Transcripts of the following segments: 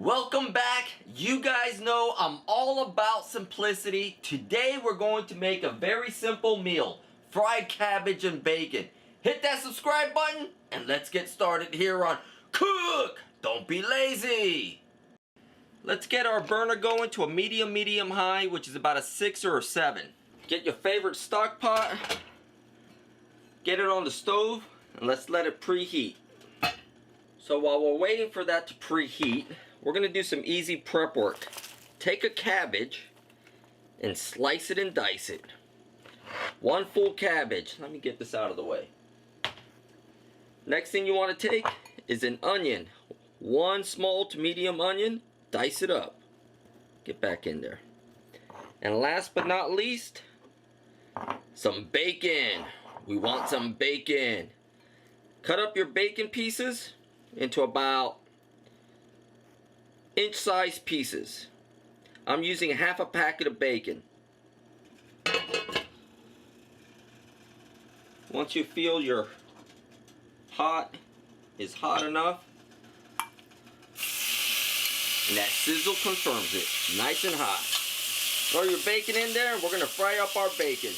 Welcome back. You guys know I'm all about simplicity. Today we're going to make a very simple meal. Fried cabbage and bacon. Hit that subscribe button and let's get started here on Cook! Don't be lazy! Let's get our burner going to a medium high, which is about a 6 or a 7. Get your favorite stock pot. Get it on the stove and let's let it preheat. So while we're waiting for that to preheat, we're going to do some easy prep work. Take a cabbage and slice it and dice it. One full cabbage. Let me get this out of the way. Next thing you want to take is an onion. One small to medium onion. Dice it up. Get back in there. And last but not least, some bacon. We want some bacon. Cut up your bacon pieces into about inch-sized pieces. I'm using half a packet of bacon. Once you feel your pot is hot enough, and that sizzle confirms it, nice and hot. Throw your bacon in there and we're going to fry up our bacon.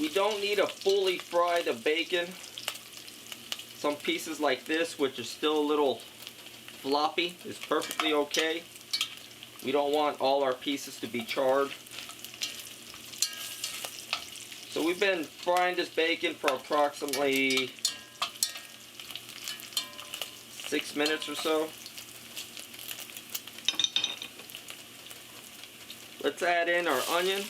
We don't need to fully fry the bacon. Some pieces like this, which are still a little floppy, is perfectly okay. We don't want all our pieces to be charred. So we've been frying this bacon for approximately 6 minutes or so. Let's add in our onion.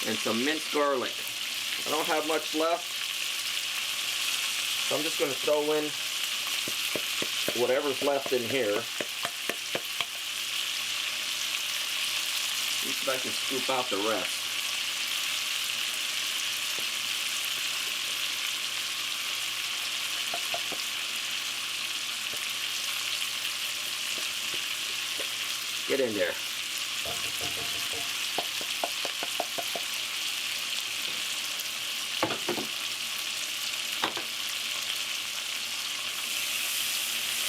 And some minced garlic. I don't have much left, so I'm just going to throw in whatever's left in here. See if I can scoop out the rest. Get in there.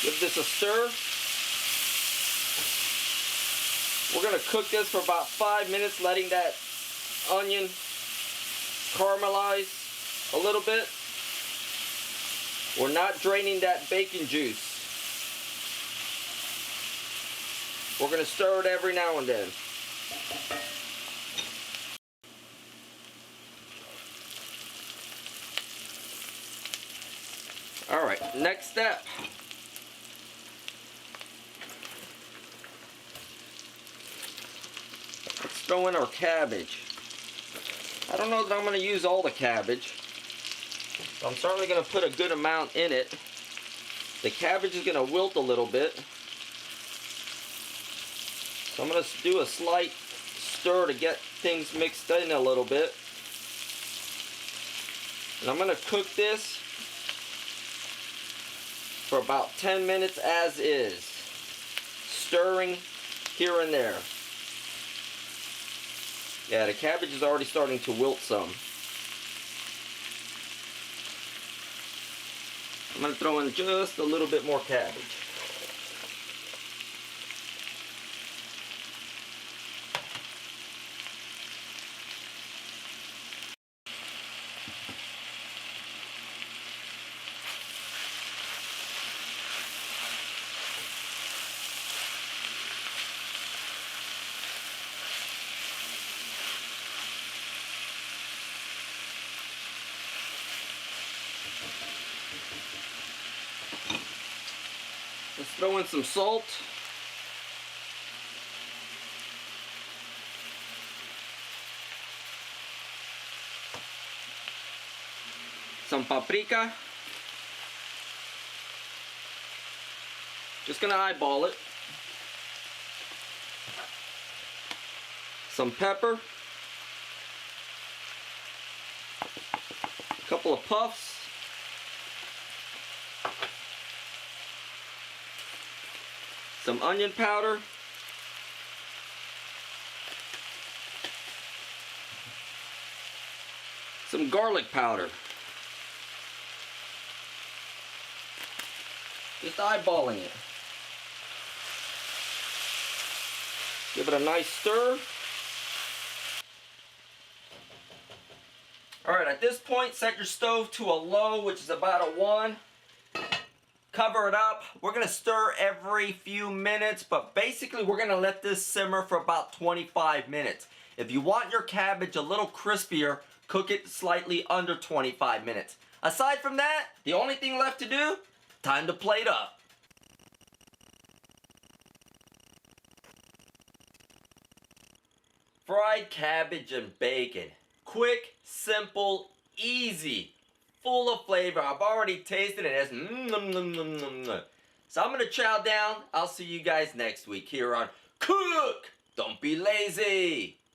Give this a stir. We're going to cook this for about 5 minutes, letting that onion caramelize a little bit. We're not draining that bacon juice. We're going to stir it every now and then. Alright, next step. Let's throw in our cabbage. I don't know that I'm going to use all the cabbage, but I'm certainly going to put a good amount in it. The cabbage is going to wilt a little bit, so I'm going to do a slight stir to get things mixed in a little bit. And I'm going to cook this for about 10 minutes as is, stirring here and there. Yeah, the cabbage is already starting to wilt some. I'm going to throw in just a little bit more cabbage. Let's throw in some salt. Some paprika. Just gonna eyeball it. Some pepper. A couple of puffs. some onion powder, some garlic powder. Just eyeballing it. Give it a nice stir. Alright, at this point, set your stove to a low, which is about a 1. Cover it up. We're going to stir every few minutes, but basically we're going to let this simmer for about 25 minutes. If you want your cabbage a little crispier, cook it slightly under 25 minutes. Aside from that, the only thing left to do, time to plate up. Fried cabbage and bacon. Quick, simple, easy, full of flavor. I've already tasted it. It's So I'm going to chow down. I'll see you guys next week here on Cook. Don't be lazy.